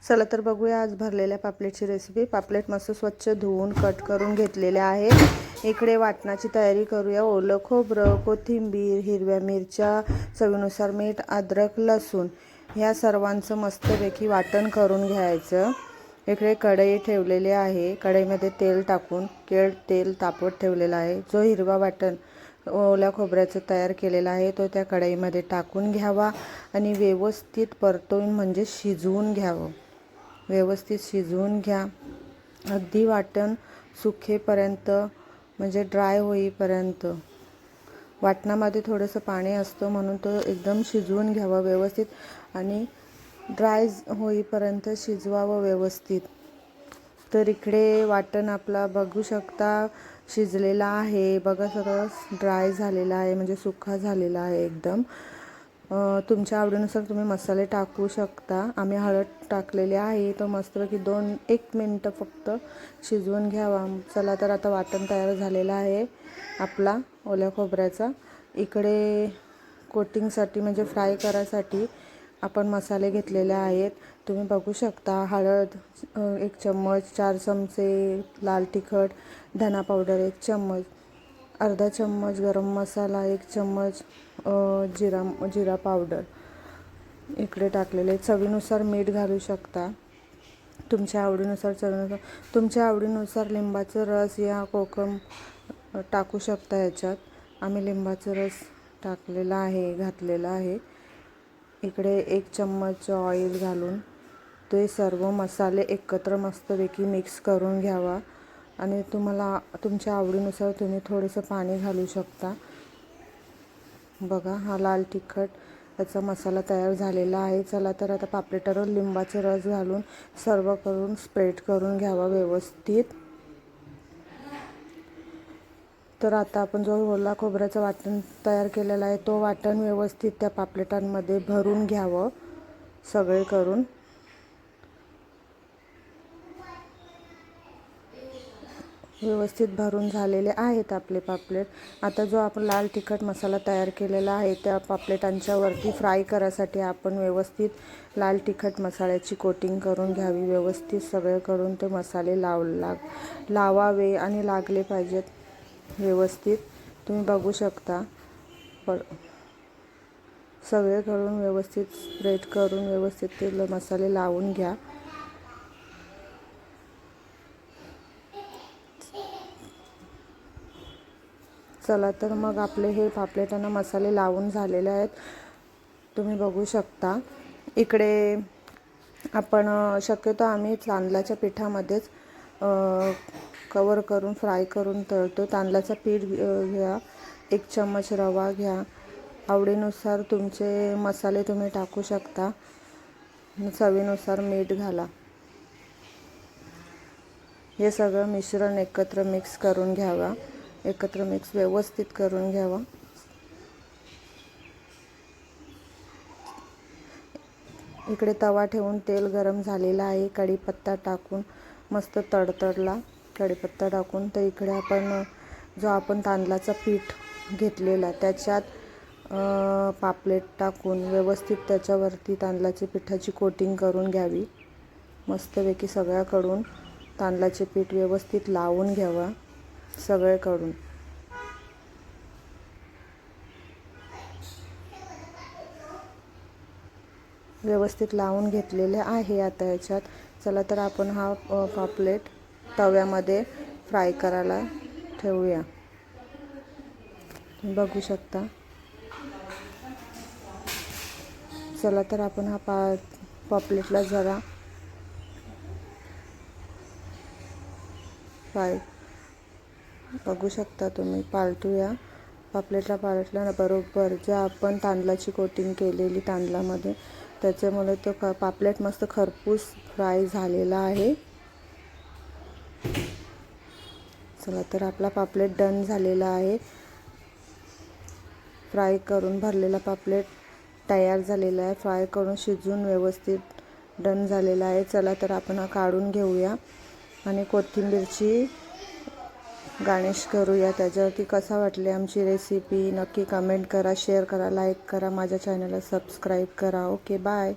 चला तर बघूया आज भरलेल्या पापलेटची रेसिपी। पापलेट मस्त स्वच्छ धुवून कट करून घेतलेले आहेत। इकडे वाटणाची तयारी करूया। ओलं खोबरं, कोथिंबीर, हिरव्या मिरच्या, चवीनुसार मीठ, अद्रक, लसूण ह्या सर्वांचं मस्तपैकी वाटण करून घ्यायचं। इकडे कढई ठेवलेली आहे। कढईमध्ये तेल टाकून तेल तापवत ठेवलेलं आहे। जो हिरवा वाटण ओल्या खोबऱ्याचं तयार केलेला आहे तो त्या कढईमध्ये टाकून घ्यावा आणि व्यवस्थित परतवून म्हणजे शिजवून घ्यावं। व्यवस्थित शिजवून घ्या। अगदी वाटण सुकेपर्यंत म्हणजे ड्राय होईपर्यंत। वाटणामध्ये थोडंसं पाणी असतं म्हणून तो एकदम शिजवून घ्यावा व्यवस्थित आणि ड्राय होईपर्यंत शिजवावं व्यवस्थित। तर इकडे वाटण आपला बघू शकता शिजलेला आहे। बघा सगळं ड्राय झालेला आहे म्हणजे सुका झालेला आहे एकदम। तुमच्या आवडीनुसार तुम्ही मसाले टाकू शकता। आम्ही हळद टाकलेली आहे। तो मस्तपैकी 1 मिनिट फक्त शिजवून घ्यावा। चला तर आता वाटण तयार झालेलं आहे आपला ओल्या खोबऱ्याचा। इकडे कोटिंगसाठी म्हणजे फ्राय करायसाठी आपण मसाले घेतलेले आहेत। तुम्ही बघू शकता हळद 1 चम्मच, 4 चमचे लाल तिखट, धना पावडर 1 चम्मच, अर्धा चम्मच गरम मसाला, 1 चम्मच जिरा पावडर इकडे टाकलेले। चवीनुसार मीठ घालू शकता तुमच्या आवडीनुसार। तुमच्या आवडीनुसार लिंबाचा रस या कोकम टाकू शकता याच्यात। आम्ही लिंबाचा रस टाकलेला आहे, घातलेला आहे। इकडे 1 चम्मच ऑइल घालून ते सर्व मसाले एकत्र मस्तपैकी मिक्स करून घ्यावा आणि तुम्हाला तुमच्या आवडीनुसार तुम्ही थोडंसं पाणी घालू शकता। बघा हा लाल तिखट याचा मसाला तयार झालेला आहे। चला तर आता पापलेटावर लिंबाचा रस घालून सर्व करून स्प्रेड करून घ्यावा व्यवस्थित। तर आता आपण जो ओला खोबऱ्याचं वाटण तयार केलेला आहे तो वाटण व्यवस्थित त्या पापलेटांमध्ये भरून घ्यावं सगळे करून। व्यवस्थित भरून झालेले आहेत आपले पापलेट। आता जो आपण लाल तिखट मसाला तयार केलेला आहे त्या पापलेटांच्या वरती फ्राय करायसाठी आपण व्यवस्थित लाल तिखट मसाल्याची कोटिंग करून घ्यावी। व्यवस्थित सगळे करून ते मसाले लावावे आणि लागले पाहिजेत व्यवस्थित। तुम्ही बघू शकता सगळे करून व्यवस्थित स्प्रेड करून व्यवस्थित ते मसाले लावून घ्या। चला तर मग आपले हे पापलेटांना मसाले लावून झालेले आहेत। तुम्ही बघू शकता इकडे आपण शक्यतो आम्ही तांदळाच्या पिठामध्येच कवर करून फ्राय करून तळतो। तांदळाचं पीठ घ्या, 1 चम्मच रवा घ्या, आवडीनुसार तुमचे मसाले तुम्ही टाकू शकता, चवीनुसार मीठ घाला। हे सगळं मिश्रण एकत्र मिक्स करून घ्यावा। एकत्र मिक्स व्यवस्थित करून घ्यावा। इकडे तवा ठेवून तेल गरम झालेला आहे। कढीपत्ता टाकून मस्त तडतडला कढीपत्ता टाकून तर इकडे आपण तांदळाचं पीठ घेतलेला त्याच्यात पापलेट टाकून व्यवस्थित त्याच्यावरती तांदळाच्या पिठाची कोटिंग करून घ्यावी। मस्तपैकी सगळ्याकडून तांदळाचे पीठ व्यवस्थित लावून घ्यावा सगळीकडून। व्यवस्थित लावून घेतलेले आहे आता याच्यात। चला तर आपण हा पापलेट तव्यामध्ये फ्राय करायला ठेवूया। बघू शकता। चला तर आपण हा पापलेटला जरा फ्राय बघू शकता तुम्ही पालटूया। पापलेटला बरोबर जे आपण तांदळाची कोटिंग केलेली तांदळामध्ये त्याच्यामुळे तो पापलेट मस्त खरपूस फ्राय झालेला आहे। चला तर आपला पापलेट डन झालेला आहे। फ्राय करून भरलेला पापलेट तयार झालेला आहे। फ्राय करून शिजून व्यवस्थित डन झालेला आहे। चला तर आपण हा काढून घेऊया आणि कोथिंबीरची गार्निश करूया त्याच्यावरती। कसा वाटली आमची रेसिपी नक्की कमेंट करा, शेअर करा, लाईक करा, माझ्या चॅनलला सबस्क्राईब करा। Okay bye.